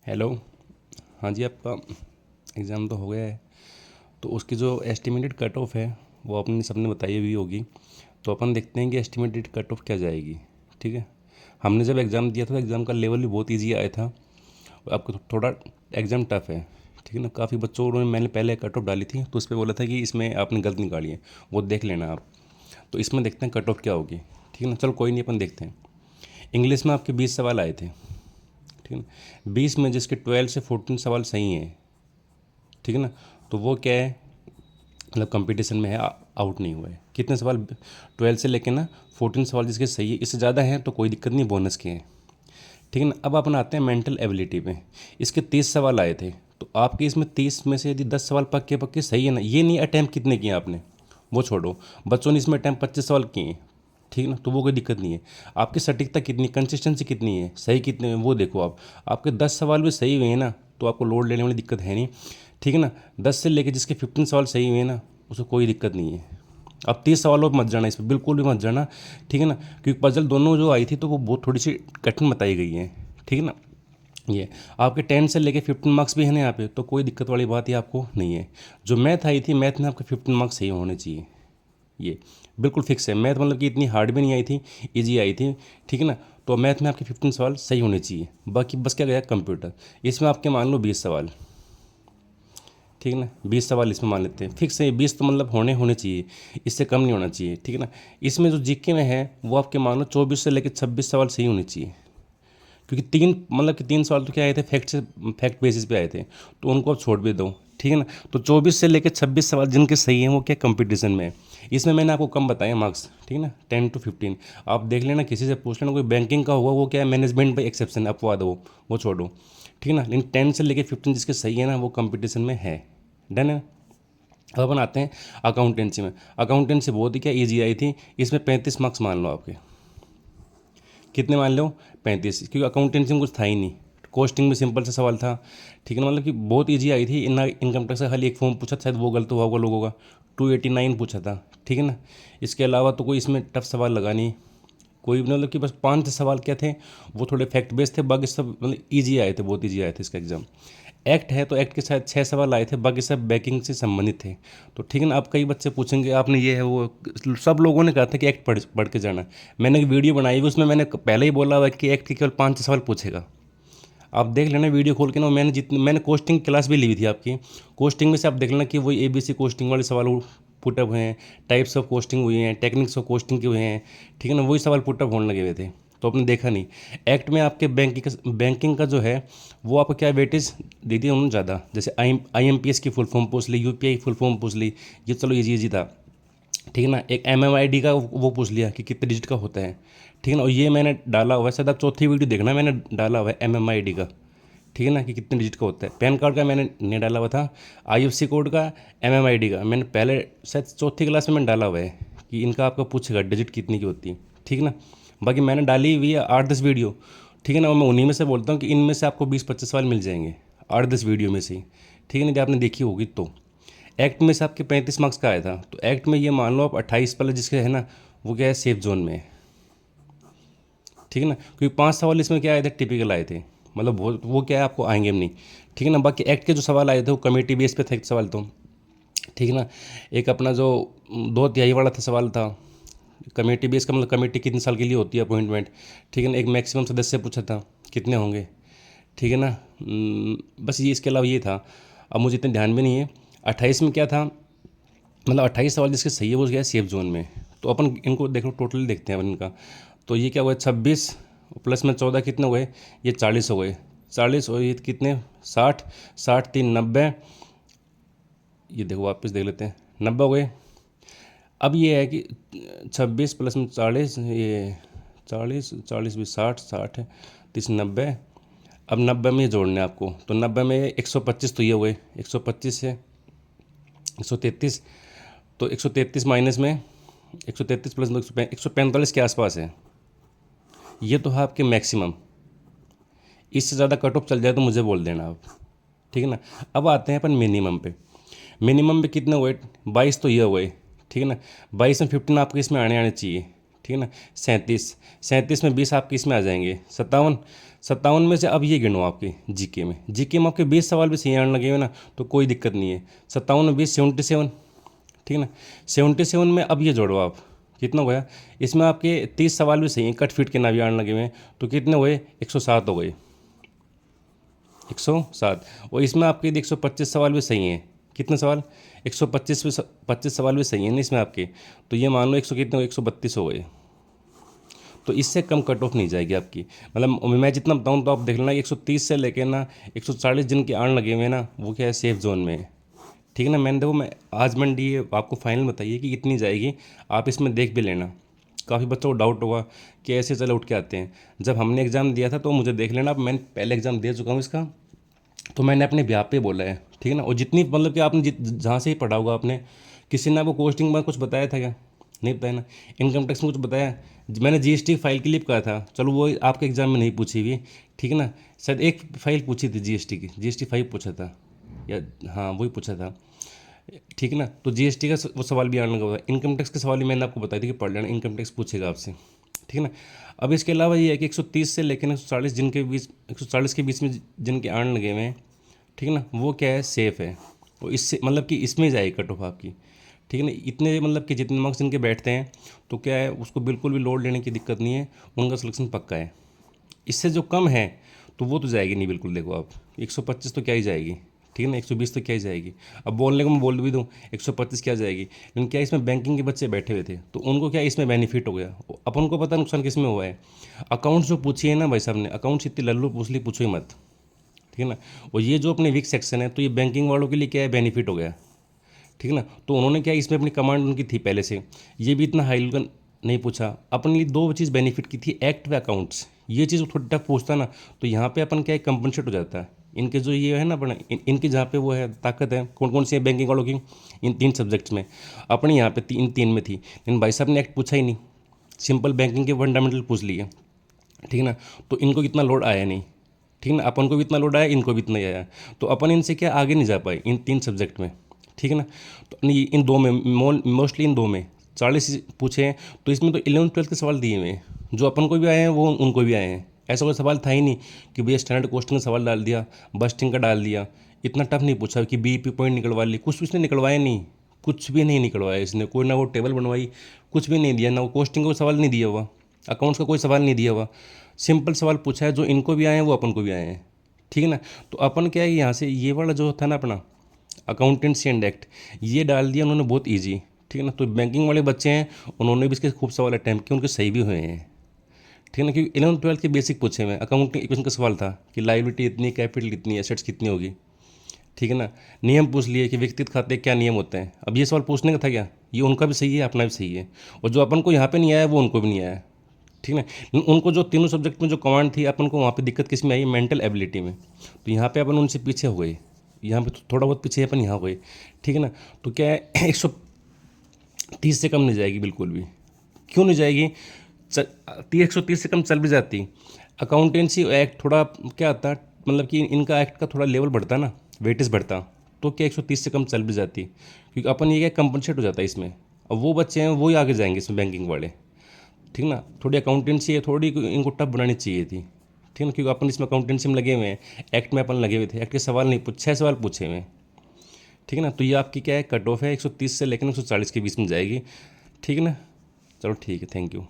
Hello. हाँ जी, आपका exam तो हो गया है। तो उसकी जो एस्टिमेटेड कट ऑफ है वो आपने सबने बताई हुई होगी। तो अपन देखते हैं कि एस्टिमेटेड कट ऑफ क्या जाएगी। ठीक है। हमने जब एग्ज़ाम दिया था तो एग्ज़ाम का लेवल भी बहुत इजी आया था। और आपको थोड़ा एग्ज़ाम टफ है। ठीक है ना। काफ़ी बच्चों ने मैंने पहले कट ऑफ डाली थी तो उस पर बोला था कि इसमें आपने गलत निकाली है, वो देख लेना आप। तो इसमें देखते हैं कट ऑफ क्या होगी। ठीक है ना। चलो कोई नहीं, अपन देखते हैं। इंग्लिश में आपके 20 सवाल आए थे। ठीक है ना। 20 में जिसके 12 से 14 सवाल सही हैं, ठीक है ना, तो वो क्या है, मतलब कंपटीशन में है, आउट नहीं हुआ है। कितने सवाल, 12 से लेके ना 14 सवाल जिसके सही है, इससे ज़्यादा हैं तो कोई दिक्कत नहीं, बोनस के हैं। ठीक है ना। अब अपन आते हैं मेंटल एबिलिटी पे। इसके 30 सवाल आए थे। तो आपके इसमें 30 में से यदि 10 सवाल पक्के पक्के सही है ना, ये नहीं अटैम्प्ट कितने किए आपने, वो छोड़ो। बच्चों ने इसमें अटैम्प्ट 25 सवाल किए हैं, ठीक है ना, तो वो कोई दिक्कत नहीं है। आपकी सटीकता कितनी, कंसिस्टेंसी कितनी है, सही कितने हैं वो देखो आप। आपके 10 सवाल भी सही हुए हैं ना, तो आपको लोड लेने वाली दिक्कत है नहीं। ठीक है ना। 10 से लेके जिसके 15 सवाल सही हुए हैं ना, उसको कोई दिक्कत नहीं है। अब 30 सवालों पर मत जाना, इस पर बिल्कुल भी मत जाना। ठीक है ना। क्योंकि पजल दोनों जो आई थी तो वो बहुत थोड़ी सी कठिन बताई गई है। ठीक है ना। ये आपके 10 से लेके 15 मार्क्स भी है ना यहाँ पे, तो कोई दिक्कत वाली बात ही आपको नहीं है। जो मैथ आई थी, मैथ में आपके 15 मार्क्स सही होने चाहिए। ये बिल्कुल फिक्स है। मैथ मतलब कि इतनी हार्ड भी नहीं आई थी, इजी आई थी। ठीक है ना। तो मैथ में आपके 15 सवाल सही होने चाहिए। बाकी बस क्या गया, कंप्यूटर। इसमें आपके मान लो 20 सवाल। ठीक है ना। 20 सवाल इसमें मान लेते हैं, फिक्स है 20, तो मतलब होने होने चाहिए, इससे कम नहीं होना चाहिए। ठीक है ना। इसमें जो जीके में है वो आपके मान लो 24 से लेकर 26 सवाल सही होने चाहिए। क्योंकि तीन सवाल तो क्या आए थे, फैक्ट बेसिस पे आए थे, तो उनको आप छोड़ भी दो। ठीक है ना। तो 24 से लेकर 26 सवाल जिनके सही हैं वो क्या कंपटीशन में है। इसमें मैंने आपको कम बताया मार्क्स। ठीक है ना। 10 to 15 आप देख लेना, किसी से पूछ लेना, कोई बैंकिंग का हुआ वो क्या है, मैनेजमेंट पे एक्सेप्शन अपवाद वो छोड़ो। ठीक है ना। लेकिन 10 से लेकर 15 जिसके सही है ना, वो कंपटीशन में है। डन है। अब अपन आते हैं अकाउंटेंसी में। अकाउंटेंसी बहुत ही क्या ईजी आई थी। इसमें 35 मार्क्स मान लो आपके। कितने मान लो, 35, क्योंकि अकाउंटेंसी में कुछ था ही नहीं। कॉस्टिंग में सिंपल सा सवाल था। ठीक है ना। मतलब कि बहुत इजी आई थी। इनकम टैक्स का खाली एक फॉर्म पूछा था, शायद वो गलत हुआ होगा लोगों का। 289 पूछा था। ठीक है ना। इसके अलावा तो कोई इसमें टफ सवाल लगा नहीं कोई, मतलब कि बस 5 सवाल क्या थे, वो थोड़े फैक्ट बेस्ड थे, बाकी सब मतलब ईजी आए थे, बहुत ईजी आए थे इसका एग्जाम। एक्ट है तो एक्ट के शायद 6 सवाल आए थे, बाकी सब बैंकिंग से संबंधित थे। तो ठीक है ना। अब कई बच्चे पूछेंगे आपने ये है वो, सब लोगों ने कहा था कि एक्ट पढ़ के जाना। मैंने एक वीडियो बनाई हुई, उसमें मैंने पहले ही बोला हुआ है कि एक्ट के केवल 5 सवाल पूछेगा। आप देख लेना वीडियो खोल के ना, मैंने कोस्टिंग क्लास भी ली हुई थी आपकी। कोस्टिंग में से आप देख लेना कि वही ABC कोस्टिंग वाले सवाल पुटअप हुए हैं, टाइप्स ऑफ कोस्टिंग हुई हैं, टेक्निक्स ऑफ कोस्टिंग के हुए हैं। ठीक है ना। वही सवाल पुटअप होने लगे हुए थे, तो आपने देखा नहीं। एक्ट में आपके बैंकिंग का जो है वो आपको क्या वेटेज दे दिया उन्होंने ज़्यादा, जैसे IMPS की फुल फॉर्म पूछ ली, UPI फुल फॉर्म पूछ ली, ये चलो इजी था। ठीक है ना। एक MMID का वो पूछ लिया कि कितने डिजिट का होता है। ठीक है ना। और ये मैंने डाला हुआ है, शायद आप चौथी वीडियो देखना, मैंने डाला हुआ है MMID का। ठीक है ना, कि कितने डिजिट का होता है। पैन कार्ड का मैंने नहीं डाला हुआ था, IFSC कोड का, MMID का मैंने पहले शायद चौथी क्लास में मैंने डाला हुआ है कि इनका आपका पूछेगा डिजिट कितनी की होती है। ठीक है ना। बाकी मैंने डाली हुई है 8-10 वीडियो। ठीक है ना। और मैं उन्हीं में से बोलता हूँ कि इनमें से आपको 20-25 सवाल मिल जाएंगे 8-10 वीडियो में से ही। ठीक है ना। यदि आपने देखी होगी तो। एक्ट में से आपके 35 मार्क्स का आया था, तो एक्ट में ये मान लो आप 28 प्लस जिसके है ना, वो क्या है, सेफ जोन में है। ठीक है ना। क्योंकि 5 सवाल इसमें क्या आए थे, टिपिकल आए थे, मतलब वो क्या है, आपको आएंगे भी नहीं। ठीक है ना। बाकी एक्ट के जो सवाल आए थे वो कमेटी बेस पे थे सवाल तो। ठीक है ना। एक अपना जो 2/3 वाला था सवाल था, कमेटी बेस का मतलब कमेटी कितने साल के लिए होती है अपॉइंटमेंट। ठीक है ना। एक मैक्सिमम सदस्य पूछा था कितने होंगे। ठीक है ना। बस ये, इसके अलावा ये था। अब मुझे इतने ध्यान भी नहीं है। 28 में क्या था, मतलब 28 सवाल जिसके सही है वो गया है सेफ जोन में। तो अपन इनको देखो, टोटल देखते हैं अपन इनका। तो ये क्या हुआ, 26 प्लस में 14 कितने हो गए, ये 40 हो गए। 40 और ये कितने, 60, 60 3 90, ये देखो वापस देख लेते हैं, 90 हो गए। अब ये है कि 26 प्लस में 40, ये 40, 40 भी 60, 60 30 90। अब 90 में ये जोड़ने हैं आपको, तो 90 में 125 तो ये हो गए, 125 से 133, तो 133 माइनस में 133 प्लस 145 के आसपास है। ये तो है आपके मैक्सिमम। इससे ज़्यादा कट ऑफ चल जाए तो मुझे बोल देना आप। ठीक है ना। अब आते हैं अपन मिनिमम पे। मिनिमम पे कितने हुए, 22 तो ये हुए। ठीक है ना। 22 में 15 आपके इसमें आने आने चाहिए। ठीक है ना। 37 में 20 आपके इसमें आ जाएंगे, 57 57 में से अब ये गिनो आपके जीके में आपके 20 सवाल भी सही आने लगे हुए ना, तो कोई दिक्कत नहीं है। 57 में 20 77, ठीक है ना। 77 में अब ये जोड़ो आप, कितना हो गया, इसमें आपके 30 सवाल भी सही हैं, कट फिट के ना भी आने लगे हुए हैं, तो कितने हुए, 107 हो गए, 107। और इसमें आपके 125 सवाल भी सही हैं, कितने सवाल, 125 सवाल भी सही हैं ना इसमें आपके, तो ये मान लो 100 कितने हो, 132 हो गए। तो इससे कम कट ऑफ नहीं जाएगी आपकी, मतलब मैं जितना बताऊँ तो आप देख लेना, 130 से लेके ना 140 जिनके आने लगे हुए हैं ना, वो क्या है, सेफ जोन में है, ठीक है ना। मैंने देखो, मैं आज मंडी आपको फाइनल बताइए कि कितनी जाएगी, आप इसमें देख भी लेना। काफ़ी बच्चों को डाउट होगा कि ऐसे चले उठ के आते हैं, जब हमने एग्ज़ाम दिया था तो मुझे देख लेना, अब मैंने पहले एग्ज़ाम दे चुका हूँ इसका, तो मैंने अपने ब्याह पे बोला है, ठीक है ना। और जितनी मतलब कि आपने जहाँ से ही पढ़ा होगा आपने, किसी ने आपको कोस्टिंग में कुछ बताया था क्या, नहीं बताया ना। इनकम टैक्स में कुछ बताया, मैंने जीएसटी फाइल के लिए कहा था, चलो वो आपके एग्जाम में नहीं पूछी हुई, ठीक है ना। शायद एक फाइल पूछी थी जीएसटी की, जीएसटी फाइल पूछा था, या हाँ वही पूछा था, ठीक है ना। तो जीएसटी का वो सवाल भी आने लगा हुआ है, इनकम टैक्स के सवाल भी मैंने आपको बताया था कि पढ़ लेना, इनकम टैक्स पूछेगा आपसे, ठीक है ना। अब इसके अलावा ये है कि 130 से लेकर 140 जिनके बीच, 140 के बीच में जिनके आने लगे हुए हैं, ठीक है ना, वो क्या है, सेफ़ है। तो इससे मतलब कि इसमें जाएगी कट ऑफ आपकी, ठीक है ना। इतने मतलब कि जितने मार्क्स इनके बैठते हैं तो क्या है, उसको बिल्कुल भी लोड लेने की दिक्कत नहीं है, उनका सिलेक्शन पक्का है। इससे जो कम है तो वो तो जाएगी नहीं बिल्कुल, देखो आप 125 तो क्या ही जाएगी, ठीक है ना, 120 तो क्या ही जाएगी। अब बोलने को मैं बोल भी दूँ 125 क्या जाएगी, लेकिन क्या इसमें बैंकिंग के बच्चे बैठे हुए थे तो उनको क्या इसमें बेनिफिट हो गया। अपन को पता नुकसान किस में हुआ है, अकाउंट्स जो पूछी है ना भाई साहब ने, अकाउंट्स इतनी लल्लू पूछ ली, पूछो ही मत, ठीक है ना। और ये जो अपने वीक सेक्शन है, तो ये बैंकिंग वालों के लिए क्या है, बेनिफिट हो गया, ठीक है ना। तो उन्होंने क्या, इसमें अपनी कमांड उनकी थी पहले से, ये भी इतना हाई लेवल नहीं पूछा। अपने लिए दो चीज़ बेनिफिट की थी, एक्ट व अकाउंट्स, ये चीज़ थोड़ी टफ पूछता ना, तो यहाँ पे अपन क्या है, कंपनसेट हो जाता है। इनके जो ये है ना अपने इनकी जहाँ पे वो है ताकत है, कौन कौन सी है बैंकिंग वालों की, इन 3 सब्जेक्ट्स में, अपने यहाँ पे तीन में थी, लेकिन भाई साहब ने एक्ट पूछा ही नहीं, सिंपल बैंकिंग के फंडामेंटल पूछ लिए, ठीक है ना। तो इनको इतना लोड आया नहीं, ठीक है ना, अपन को भी इतना लोड आया, इनको भी इतना ही आया, तो अपन इनसे क्या आगे नहीं जा पाए इन 3 सब्जेक्ट में, ठीक है ना। तो इन दो में मोस्टली इन दो में 40 पूछे हैं, तो इसमें तो 11th-12th के सवाल दिए हुए हैं, जो अपन को भी आए हैं वो उनको भी आए हैं। ऐसा कोई सवाल था ही नहीं कि भैया स्टैंडर्ड कोस्टिंग का सवाल डाल दिया, बस्टिंग का डाल दिया, इतना टफ नहीं पूछा कि बीईपी पॉइंट निकलवा ली, कुछ इसने निकलवाया नहीं, कुछ भी नहीं निकलवाया इसने, कोई ना वो टेबल बनवाई, कुछ भी नहीं दिया, ना वो कोस्टिंग का सवाल नहीं दिया हुआ, अकाउंट्स का कोई सवाल नहीं दिया हुआ, सिंपल सवाल पूछा है, जो इनको भी आए हैं वो अपन को भी आए हैं, ठीक है ना। तो अपन क्या है, यहाँ से ये वाला जो था ना अपना अकाउंटेंसी एंड एक्ट, ये डाल दिया उन्होंने बहुत ईजी, ठीक है ना। तो बैंकिंग वाले बच्चे हैं, उन्होंने भी इसके खूब सवाल अटैम्प्ट किए, उनके सही भी हुए हैं, ठीक है ना, क्योंकि 11th-12th के बेसिक पूछे हुए हैं। अकाउंटिंग इक्वेशन का सवाल था कि लायबिलिटी इतनी, कैपिटल इतनी, एसेट्स कितनी होगी, ठीक है ना। नियम पूछ लिए कि व्यक्तिगत खाते क्या नियम होते हैं, अब ये सवाल पूछने का था क्या, ये उनका भी सही है, अपना भी सही है, और जो अपन को यहाँ पे नहीं आया वो उनको भी नहीं आया, ठीक है ना। उनको जो तीनों सब्जेक्ट में जो कमांड थी, अपन को वहाँ पे दिक्कत किस में आई, मेंटल एबिलिटी में, तो यहाँ पे अपन उनसे पीछे हो गए, यहाँ पे तो थोड़ा बहुत पीछे अपन यहाँ हो गए, ठीक है ना। तो क्या है 130 से कम नहीं जाएगी बिल्कुल भी, क्यों नहीं जाएगी, 130 से कम चल भी जाती। अकाउंटेंसी एक्ट थोड़ा क्या आता, मतलब कि इनका एक्ट का थोड़ा लेवल बढ़ता ना, वेटेज बढ़ता, तो क्या 130 से कम चल भी जाती, क्योंकि अपन ये क्या कंपनसेट हो जाता है इसमें। अब वो बच्चे हैं वो ही आगे जाएंगे इसमें, बैंकिंग वाले, ठीक ना। थोड़ी अकाउंटेंसी है, थोड़ी इनको टफ बनानी चाहिए थी, ठीक है ना, क्योंकि अपन इसमें अकाउंटेंसी में लगे हुए हैं, एक्ट में अपन लगे हुए थे, एक्ट के सवाल नहीं 6 सवाल पूछे हुए हैं, ठीक है ना। तो ये आपकी क्या है, कट ऑफ है 130 से लेकर 140 के बीच में जाएगी, ठीक है ना। चलो ठीक है, थैंक यू।